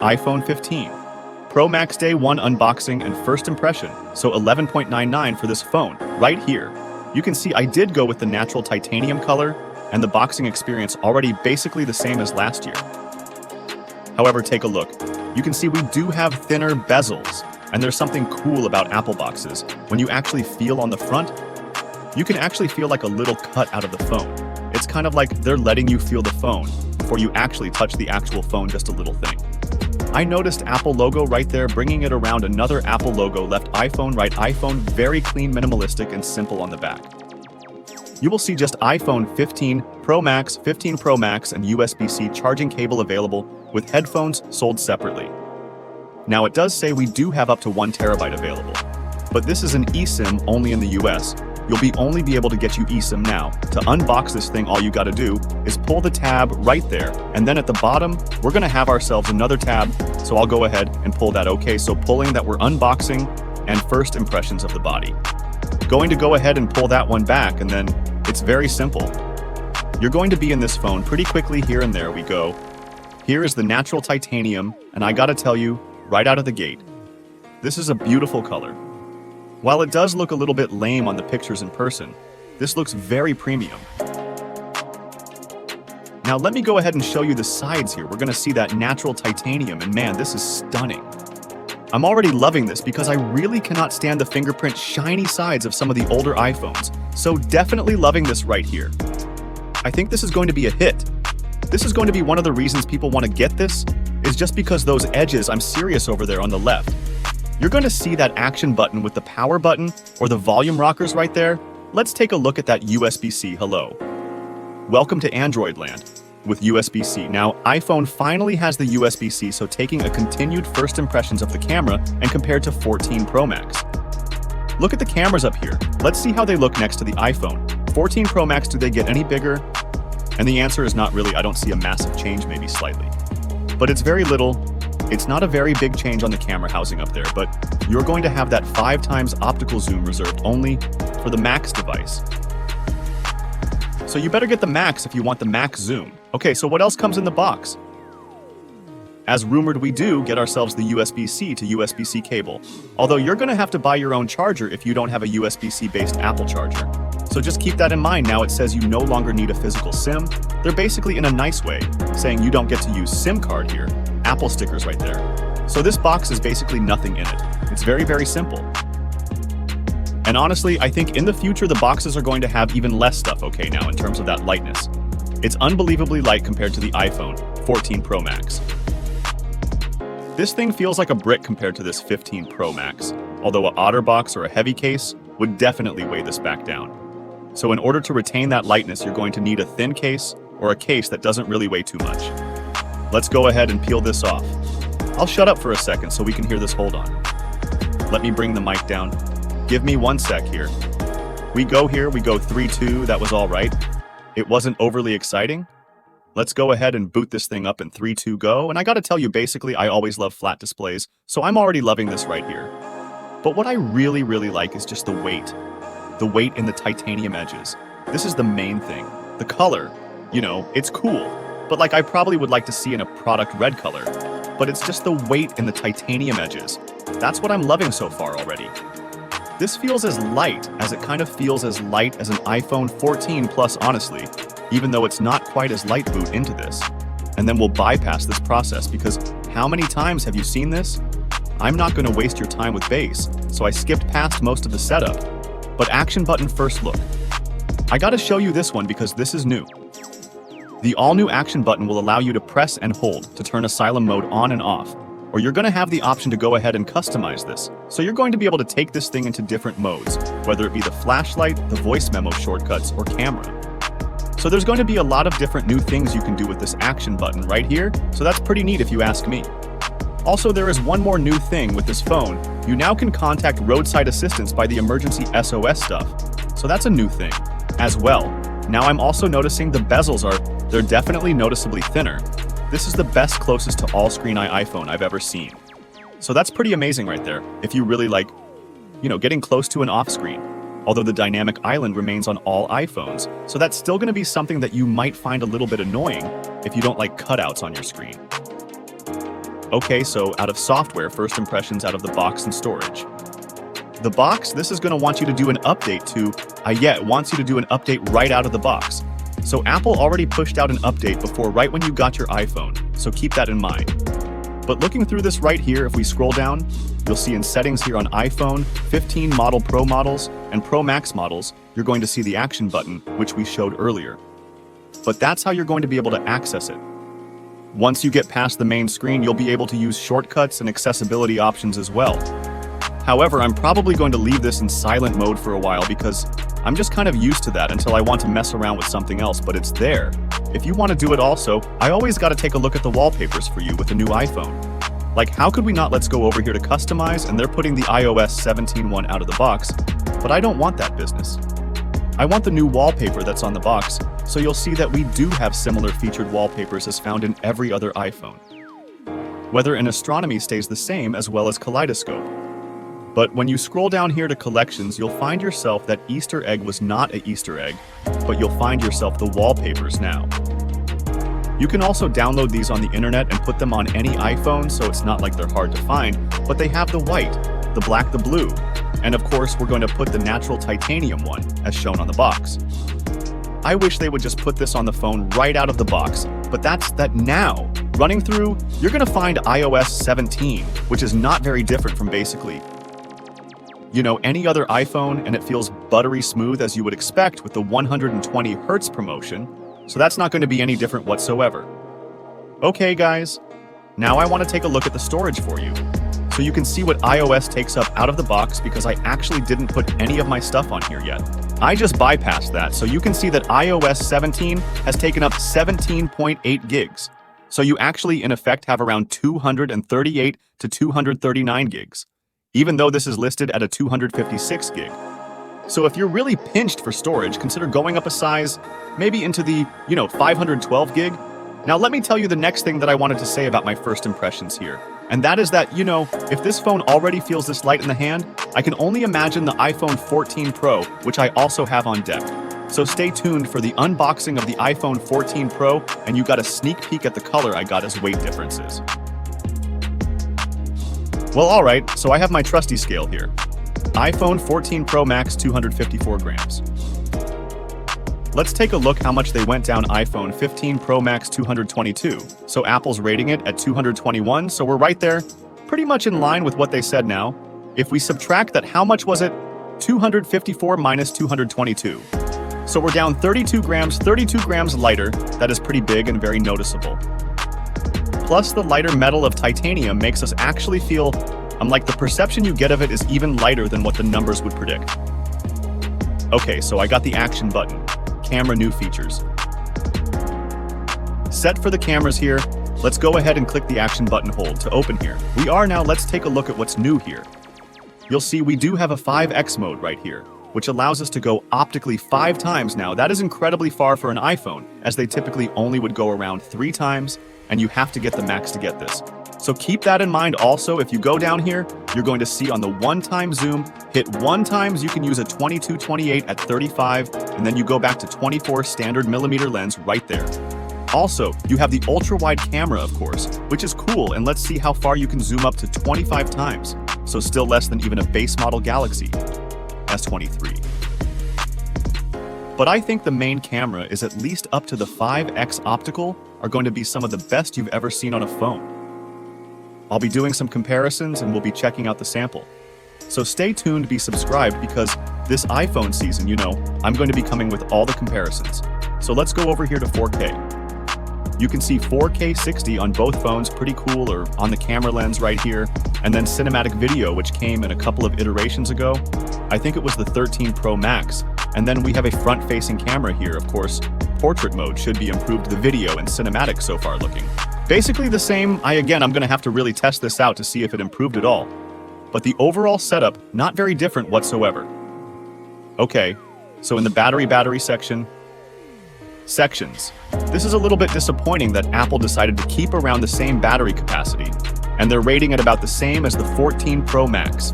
iPhone 15. Pro Max Day 1 unboxing and first impression, so 11.99 for this phone, right here. You can see I did go with the natural titanium color, and the boxing experience already basically the same as last year. However, take a look. You can see we do have thinner bezels, and there's something cool about Apple boxes. When you actually feel on the front, you can actually feel like a little cut out of the phone. It's kind of like they're letting you feel the phone before you actually touch the actual phone, just a little thing. I noticed Apple logo right there, bringing it around another Apple logo, left iPhone, right iPhone, very clean, minimalistic, and simple on the back. You will see just iPhone 15 Pro Max, 15 Pro Max, and USB-C charging cable available, with headphones sold separately. Now it does say we do have up to 1 terabyte available, but this is an eSIM only in the US. You'll only be able to get you eSIM now. To unbox this thing, all you gotta do is pull the tab right there, and then at the bottom, we're gonna have ourselves another tab, so I'll go ahead and pull that. Okay, so pulling that, we're unboxing and first impressions of the body. Going to go ahead and pull that one back, and then it's very simple. You're going to be in this phone pretty quickly. Here and there we go. Here is the natural titanium, and I gotta tell you, right out of the gate, this is a beautiful color. While it does look a little bit lame on the pictures in person, this looks very premium. Now let me go ahead and show you the sides here. We're gonna see that natural titanium, and man, this is stunning. I'm already loving this because I really cannot stand the fingerprint shiny sides of some of the older iPhones, so definitely loving this right here. I think this is going to be a hit. This is going to be one of the reasons people want to get this, is just because those edges, I'm serious, over there on the left. You're going to see that action button with the power button or the volume rockers right there. Let's take a look at that USB-C. Hello. Welcome to Android land with USB-C. Now, iPhone finally has the USB-C, so taking a continued first impressions of the camera and compared to 14 Pro Max. Look at the cameras up here. Let's see how they look next to the iPhone. 14 Pro Max, do they get any bigger? And the answer is not really. I don't see a massive change, maybe slightly. But it's very little. It's not a very big change on the camera housing up there, but you're going to have that 5x optical zoom reserved only for the Max device. So you better get the Max if you want the Max zoom. Okay, so what else comes in the box? As rumored, we do get ourselves the USB-C to USB-C cable, although you're going to have to buy your own charger if you don't have a USB-C based Apple charger. So just keep that in mind. Now it says you no longer need a physical SIM. They're basically, in a nice way, saying you don't get to use SIM card here. Apple stickers right there. So this box is basically nothing in it. It's very, very simple. And honestly, I think in the future, the boxes are going to have even less stuff, okay, now, in terms of that lightness. It's unbelievably light compared to the iPhone 14 Pro Max. This thing feels like a brick compared to this 15 Pro Max, although an OtterBox or a heavy case would definitely weigh this back down. So in order to retain that lightness, you're going to need a thin case or a case that doesn't really weigh too much. Let's go ahead and peel this off. I'll shut up for a second so we can hear this. Hold on. Let me bring the mic down. Give me 1 sec here. We go 3-2, that was all right. It wasn't overly exciting. Let's go ahead and boot this thing up in 3-2, go. And I gotta tell you, basically, I always love flat displays, so I'm already loving this right here. But what I really, really like is just the weight. The weight in the titanium edges. This is the main thing. The color, you know, it's cool. But like I probably would like to see in a product red color. But it's just the weight in the titanium edges. That's what I'm loving so far already. This feels as light as it kind of feels as light as an iPhone 14 Plus, honestly, even though it's not quite as light boot into this. And then we'll bypass this process because how many times have you seen this? I'm not going to waste your time with base, so I skipped past most of the setup. But action button first look. I gotta show you this one because this is new. The all-new action button will allow you to press and hold to turn Asylum mode on and off, or you're gonna have the option to go ahead and customize this. So you're going to be able to take this thing into different modes, whether it be the flashlight, the voice memo shortcuts, or camera. So there's going to be a lot of different new things you can do with this action button right here, so that's pretty neat if you ask me. Also, there is one more new thing with this phone. You now can contact roadside assistance by the emergency SOS stuff. So that's a new thing as well. Now I'm also noticing the bezels they're definitely noticeably thinner. This is the best closest to all-screen iPhone I've ever seen. So that's pretty amazing right there, if you really like, you know, getting close to an off-screen. Although the dynamic island remains on all iPhones, so that's still going to be something that you might find a little bit annoying if you don't like cutouts on your screen. Okay, so out of software, first impressions out of the box and storage. The box, this is going to want you to do an update to, it wants you to do an update right out of the box. So Apple already pushed out an update before right when you got your iPhone, so keep that in mind. But looking through this right here, if we scroll down, you'll see in settings here on iPhone, 15 Model Pro models, and Pro Max models, you're going to see the action button, which we showed earlier. But that's how you're going to be able to access it. Once you get past the main screen, you'll be able to use shortcuts and accessibility options as well. However, I'm probably going to leave this in silent mode for a while because I'm just kind of used to that until I want to mess around with something else, but it's there. If you want to do it also, I always got to take a look at the wallpapers for you with a new iPhone. Like, how could we not? Let's go over here to customize, and they're putting the iOS 17 one out of the box, but I don't want that business. I want the new wallpaper that's on the box, so you'll see that we do have similar featured wallpapers as found in every other iPhone. Weather and astronomy stays the same as well as kaleidoscope. But when you scroll down here to collections, you'll find yourself that Easter egg was not an Easter egg, but you'll find yourself the wallpapers now. You can also download these on the internet and put them on any iPhone, so it's not like they're hard to find, but they have the white, the black, the blue, and of course we're going to put the natural titanium one, as shown on the box. I wish they would just put this on the phone right out of the box, but that's that now. Running through, you're going to find iOS 17, which is not very different from basically any other iPhone, and it feels buttery smooth as you would expect with the 120 Hz promotion, so that's not going to be any different whatsoever. Okay guys, now I want to take a look at the storage for you, so you can see what iOS takes up out of the box because I actually didn't put any of my stuff on here yet. I just bypassed that, so you can see that iOS 17 has taken up 17.8 gigs. So you actually in effect have around 238 to 239 gigs. Even though this is listed at a 256 gig. So if you're really pinched for storage, consider going up a size, maybe into the, 512 gig. Now let me tell you the next thing that I wanted to say about my first impressions here. And that is that, if this phone already feels this light in the hand, I can only imagine the iPhone 14 Pro, which I also have on deck. So stay tuned for the unboxing of the iPhone 14 Pro, and you got a sneak peek at the color I got as weight differences. Well, alright, so I have my trusty scale here. iPhone 14 Pro Max 254 grams. Let's take a look how much they went down iPhone 15 Pro Max 222. So Apple's rating it at 221, so we're right there, pretty much in line with what they said now. If we subtract that, how much was it? 254 minus 222. So we're down 32 grams lighter. That is pretty big and very noticeable. Plus, the lighter metal of titanium makes us actually feel, the perception you get of it is even lighter than what the numbers would predict. Okay, so I got the action button. Camera new features. Set for the cameras here. Let's go ahead and click the action button hold to open here. We are now, let's take a look at what's new here. You'll see we do have a 5x mode right here, which allows us to go optically 5 times now. That is incredibly far for an iPhone, as they typically only would go around 3 times, and you have to get the Max to get this. So keep that in mind also. If you go down here, you're going to see on the 1-time zoom, hit 1 times, you can use a 22-28 at 35, and then you go back to 24 standard millimeter lens right there. Also, you have the ultra-wide camera, of course, which is cool, and let's see how far you can zoom up to 25 times, so still less than even a base model Galaxy S23. But I think the main camera is at least up to the 5x optical are going to be some of the best you've ever seen on a phone. I'll be doing some comparisons and we'll be checking out the sample. So stay tuned, be subscribed, because this iPhone season, I'm going to be coming with all the comparisons. So let's go over here to 4K. You can see 4K 60 on both phones, pretty cool, or on the camera lens right here, and then cinematic video, which came in a couple of iterations ago. I think it was the 13 Pro Max. And then we have a front-facing camera here, of course. Portrait mode should be improved, the video and cinematic so far looking. Basically the same. I'm going to have to really test this out to see if it improved at all. But the overall setup, not very different whatsoever. Okay, so in the battery section, sections. This is a little bit disappointing that Apple decided to keep around the same battery capacity, and they're rating it about the same as the 14 Pro Max.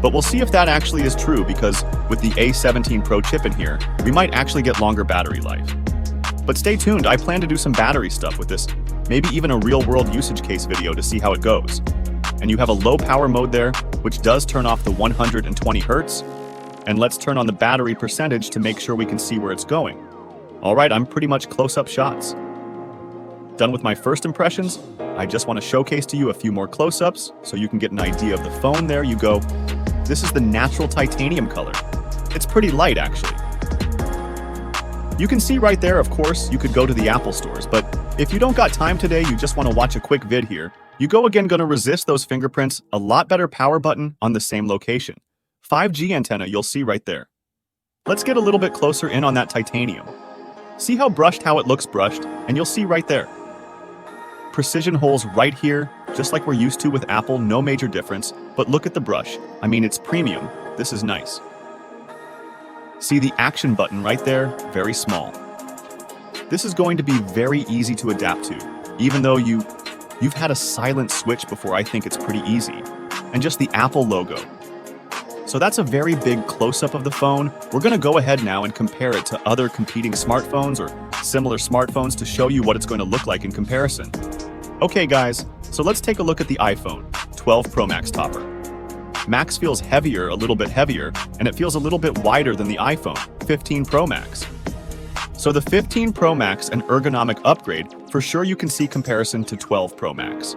But we'll see if that actually is true, because with the A17 Pro chip in here, we might actually get longer battery life. But stay tuned, I plan to do some battery stuff with this maybe even a real-world usage case video to see how it goes. And you have a low power mode there, which does turn off the 120 Hertz. And let's turn on the battery percentage to make sure we can see where it's going. All right, I'm pretty much close-up shots. Done with my first impressions, I just want to showcase to you a few more close-ups so you can get an idea of the phone. There you go. This is the natural titanium color. It's pretty light, actually. You can see right there, of course, you could go to the Apple stores, but if you don't got time today, you just want to watch a quick vid here, you go again gonna resist those fingerprints, a lot better power button on the same location. 5G antenna you'll see right there. Let's get a little bit closer in on that titanium. See how it looks brushed, and you'll see right there. Precision holes right here, just like we're used to with Apple, no major difference, but look at the brush. I mean, it's premium. This is nice. See the action button right there? Very small. This is going to be very easy to adapt to, even though you've had a silent switch before. I think it's pretty easy. And just the Apple logo. So that's a very big close-up of the phone. We're gonna go ahead now and compare it to other competing smartphones or similar smartphones to show you what it's going to look like in comparison. Okay guys, so let's take a look at the iPhone 12 Pro Max topper. Max feels heavier, a little bit heavier, and it feels a little bit wider than the iPhone 15 Pro Max. So the 15 Pro Max, an ergonomic upgrade, for sure you can see comparison to 12 Pro Max.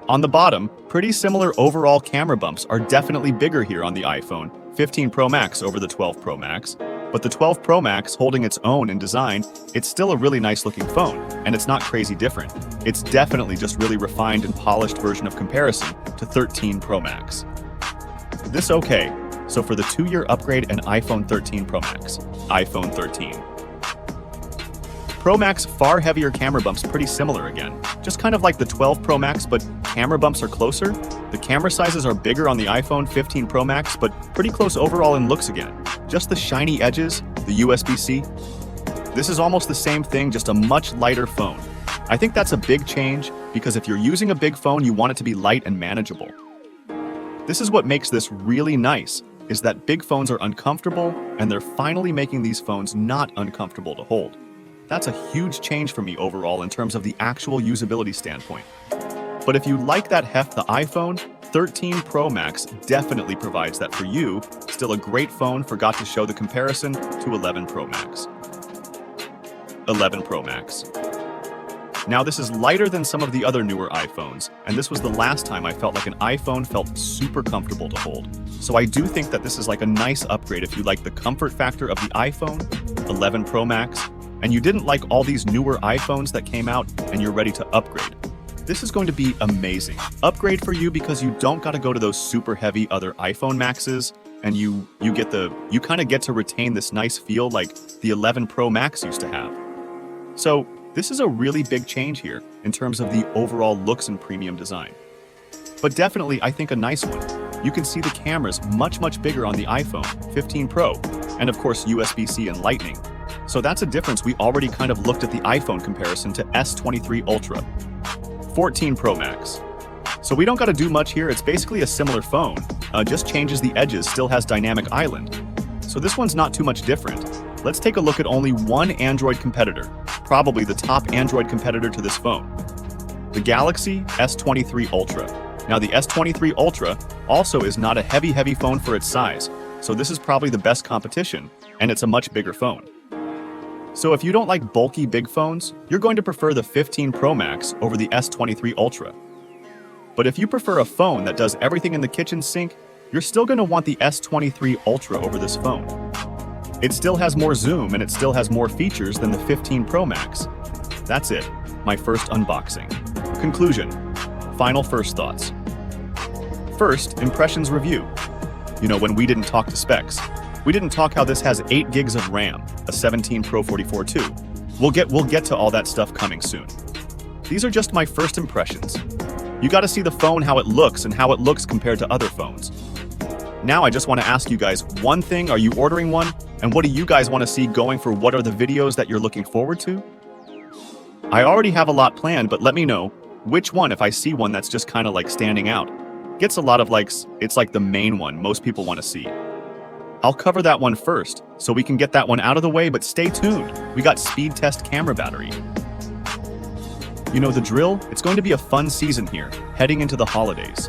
On the bottom, pretty similar overall camera bumps are definitely bigger here on the iPhone 15 Pro Max over the 12 Pro Max, but the 12 Pro Max holding its own in design, it's still a really nice looking phone, and it's not crazy different. It's definitely just really refined and polished version of comparison to 13 Pro Max. This okay, so for the 2-year upgrade and iPhone 13 Pro Max, iPhone 13. Pro Max far heavier camera bumps, pretty similar again. Just kind of like the 12 Pro Max, but camera bumps are closer. The camera sizes are bigger on the iPhone 15 Pro Max, but pretty close overall in looks again. Just the shiny edges, the USB-C. This is almost the same thing, just a much lighter phone. I think that's a big change, because if you're using a big phone, you want it to be light and manageable. This is what makes this really nice, is that big phones are uncomfortable, and they're finally making these phones not uncomfortable to hold. That's a huge change for me overall in terms of the actual usability standpoint. But if you like that heft, the iPhone 13 Pro Max definitely provides that for you. Still a great phone, forgot to show the comparison to 11 Pro Max. 11 Pro Max. Now this is lighter than some of the other newer iPhones, and this was the last time I felt like an iPhone felt super comfortable to hold. So I do think that this is like a nice upgrade if you like the comfort factor of the iPhone 11 Pro Max, and you didn't like all these newer iPhones that came out and you're ready to upgrade. This is going to be amazing. Upgrade for you because you don't got to go to those super heavy other iPhone Maxes, and you kind of get to retain this nice feel like the 11 Pro Max used to have. So this is a really big change here in terms of the overall looks and premium design. But definitely, I think a nice one. You can see the cameras much bigger on the iPhone 15 Pro, and of course USB-C and Lightning. So that's a difference. We already kind of looked at the iPhone comparison to S23 Ultra, 14 Pro Max. So we don't got to do much here. It's basically a similar phone, just changes the edges, still has dynamic island. So this one's not too much different. Let's take a look at only one Android competitor, probably the top Android competitor to this phone, the Galaxy S23 Ultra. Now the S23 Ultra also is not a heavy phone for its size, so this is probably the best competition, and it's a much bigger phone. So if you don't like bulky big phones, you're going to prefer the 15 Pro Max over the S23 Ultra. But if you prefer a phone that does everything in the kitchen sink, you're still going to want the S23 Ultra over this phone. It still has more zoom and it still has more features than the 15 Pro Max. That's it, my first unboxing. Conclusion. Final first thoughts. First, impressions review. You know, when we didn't talk to specs, we didn't talk how this has 8 gigs of RAM, a 17 Pro 44 too. We'll get to all that stuff coming soon. These are just my first impressions. You got to see the phone how it looks and how it looks compared to other phones. Now I just want to ask you guys one thing, are you ordering one? And what do you guys want to see going for? What are the videos that you're looking forward to? I already have a lot planned, but let me know which one, if I see one that's just kind of like standing out. Gets a lot of likes, it's like the main one most people want to see. I'll cover that one first, so we can get that one out of the way, but stay tuned. We got speed test camera battery. You know the drill? It's going to be a fun season here, heading into the holidays.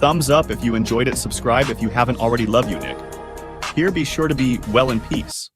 Thumbs up if you enjoyed it, subscribe if you haven't already. Love you, Nick. Here, be sure to be well in peace.